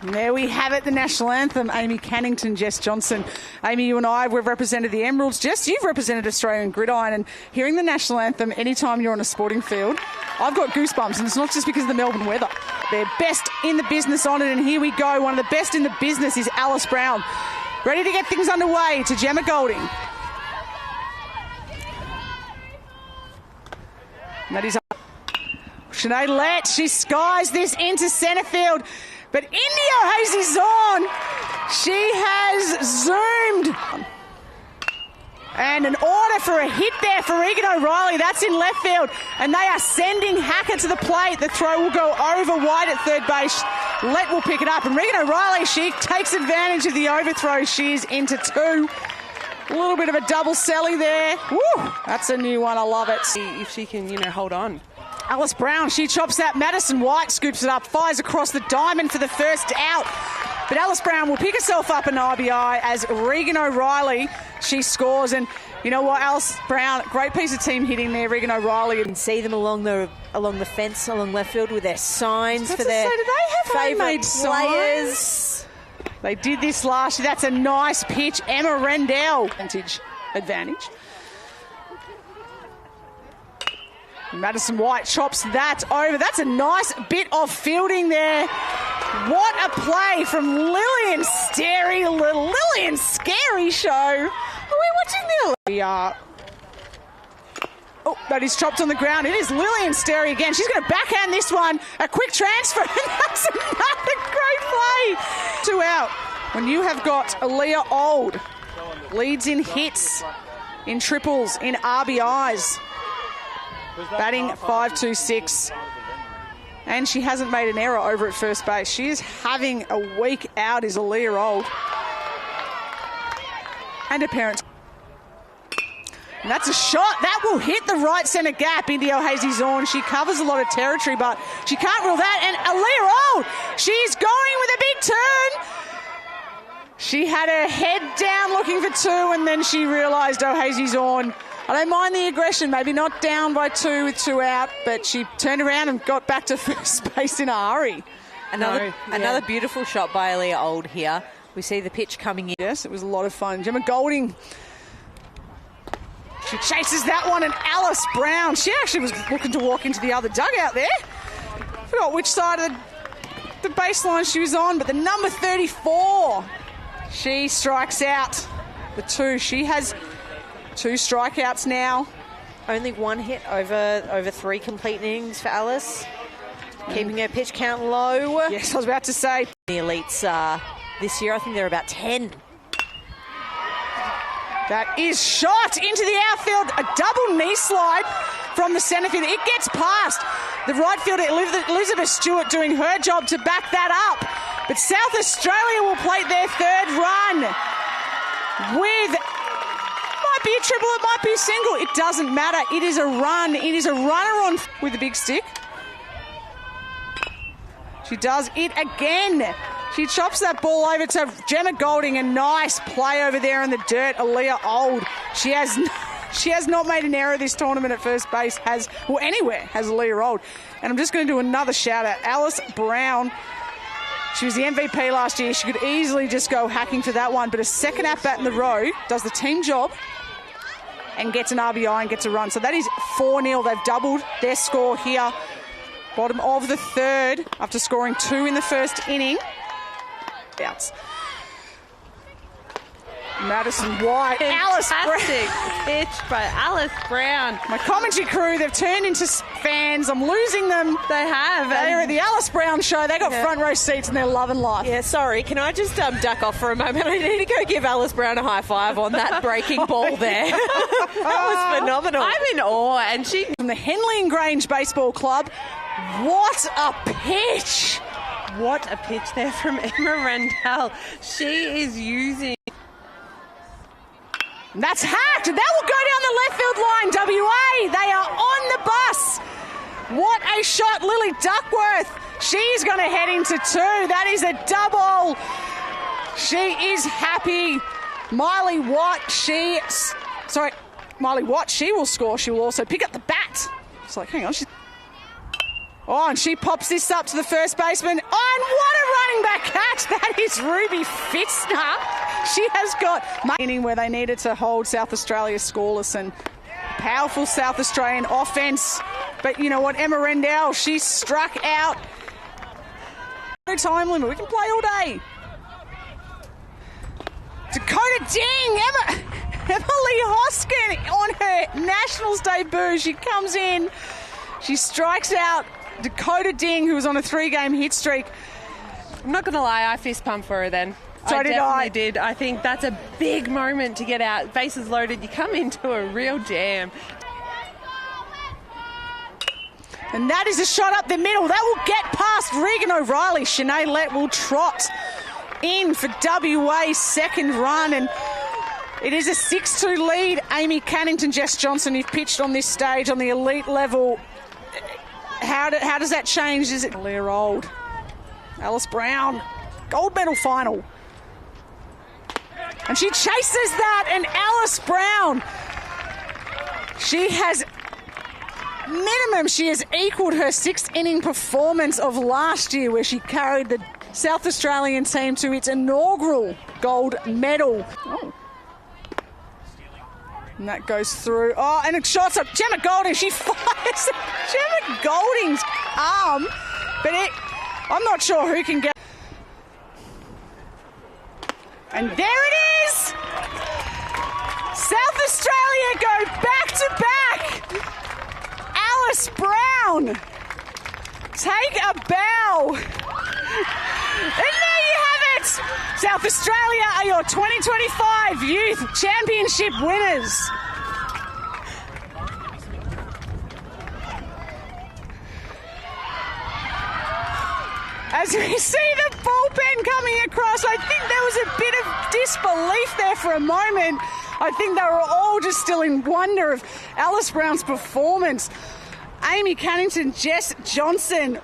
And there we have it, the national anthem. Amy Cannington, Jess Johnson. Amy, you and I, we've represented the Emeralds. Jess, you've represented Australian gridiron, and hearing the national anthem anytime you're on a sporting field, I've got goosebumps, and it's not just because of the Melbourne weather. They're best in the business on it, and here we go. One of the best in the business is Alice Brown. Ready to get things underway to Gemma Golding. And that is Sinead Lett. She skies this into centre field. But India Hazy's on. She has zoomed. And an order for a hit there for Regan O'Reilly. That's in left field. And they are sending Hacker to the plate. The throw will go over wide at third base. Lett will pick it up. And Regan O'Reilly, she takes advantage of the overthrow. She is into two. A little bit of a double celly there. Woo, that's a new one. I love it. If she can, hold on. Alice Brown, she chops that. Madison White scoops it up, fires across the diamond for the first out. But Alice Brown will pick herself up an RBI as Regan O'Reilly, she scores. And you know what, Alice Brown, great piece of team hitting there, Regan O'Reilly. You can see them along the fence, along left field with their signs for their favourite players. They did this last year. That's a nice pitch. Emma Rendell. Advantage. Madison White chops that over. That's a nice bit of fielding there. What a play from Lillian Sterry. Lillian Scary show. Are we watching this? We are. Oh, that is chopped on the ground. It is Lillian Sterry again. She's going to backhand this one. A quick transfer. That's another great play. 2 out. When you have got Aaliyah Old, leads in hits, in triples, in RBIs. Batting 5-2-6. And she hasn't made an error over at first base. She is having a week out, is Aaliyah Old. And her parents. And that's a shot. That will hit the right centre gap. India Hazy Zorn. She covers a lot of territory, but she can't rule that. And Aaliyah Old, she's going with a big turn. She had her head down looking for two, and then she realised, oh, Hazy Zorn, I don't mind the aggression, maybe not down by 2 with 2 out, but she turned around and got back to first base in a hurry. Another beautiful shot by Aaliyah Old here. We see the pitch coming in. Yes, it was a lot of fun. Gemma Golding, she chases that one, and Alice Brown, she actually was looking to walk into the other dugout there. I forgot which side of the baseline she was on, but the number 34, she strikes out the 2. She has 2 strikeouts now. Only 1 hit over 3 complete innings for Alice. Keeping her pitch count low. Yes, I was about to say. The elites this year, I think they're about 10. That is shot into the outfield. A double knee slide from the centre field. It gets past the right fielder, Elizabeth Stewart, doing her job to back that up. But South Australia will plate their 3rd run with... Might be a triple, it might be a single. It doesn't matter. It is a run. It is a runner on with a big stick. She does it again. She chops that ball over to Gemma Golding. A nice play over there in the dirt. Aaliyah Old. She has not made an error this tournament at first base. Anywhere has Aaliyah Old. And I'm just going to do another shout out. Alice Brown. She was the MVP last year. She could easily just go hacking for that one. But a second at-bat in the row does the team job and gets an RBI and gets a run. So that is 4-0. They've doubled their score here. Bottom of the 3rd after scoring 2 in the first inning. Outs. Madison White. Alice Brown. Pitch by Alice Brown. My commentary crew, they've turned into fans. I'm losing them. They have. They're at the Alice Brown show. They got front row seats and they're loving life. Yeah, sorry. Can I just duck off for a moment? I need to go give Alice Brown a high five on that breaking ball there. That was phenomenal. I'm in awe. And she... From the Henley and Grange Baseball Club. What a pitch. What a pitch there from Emma Rendell. She is using... That's hacked. That will go down the left field line. WA, they are on the bus. What a shot, Lily Duckworth. She's going to head into 2. That is a double. She is happy. Miley Watt, she will score. She will also pick up the bat. It's like, hang on. Oh, and she pops this up to the first baseman. Oh, and what a running back catch. That is Ruby Fitzner. She has got inning where they needed to hold South Australia scoreless, and powerful South Australian offence. But you know what, Emma Rendell, she struck out. No time limit. We can play all day. Dakota Ding, Emily Hoskin on her Nationals debut. She comes in, she strikes out Dakota Ding, who was on a 3-game hit streak. I'm not going to lie, I fist pumped for her then. So I did definitely I. did. I think that's a big moment to get out. Bases loaded, you come into a real jam. And that is a shot up the middle. That will get past Regan O'Reilly. Shanae Lett will trot in for WA's second run. And it is a 6-2 lead. Amy Cannington, Jess Johnson, who've pitched on this stage on the elite level. How does that change? Is it Leah Old? Alice Brown, gold medal final. And she chases that, and Alice Brown, she has equalled her 6th inning performance of last year, where she carried the South Australian team to its inaugural gold medal. Oh. And that goes through. Oh, and it shots up Gemma Golding. She fires Gemma Golding's arm, but I'm not sure who can get. And there it is! South Australia go back to back. Alice Brown, take a bow. And there you have it! South Australia are your 2025 Youth Championship winners. As we see the bullpen coming across, I think there was a bit of disbelief there for a moment. I think they were all just still in wonder of Alice Brown's performance. Amy Cannington, Jess Johnson,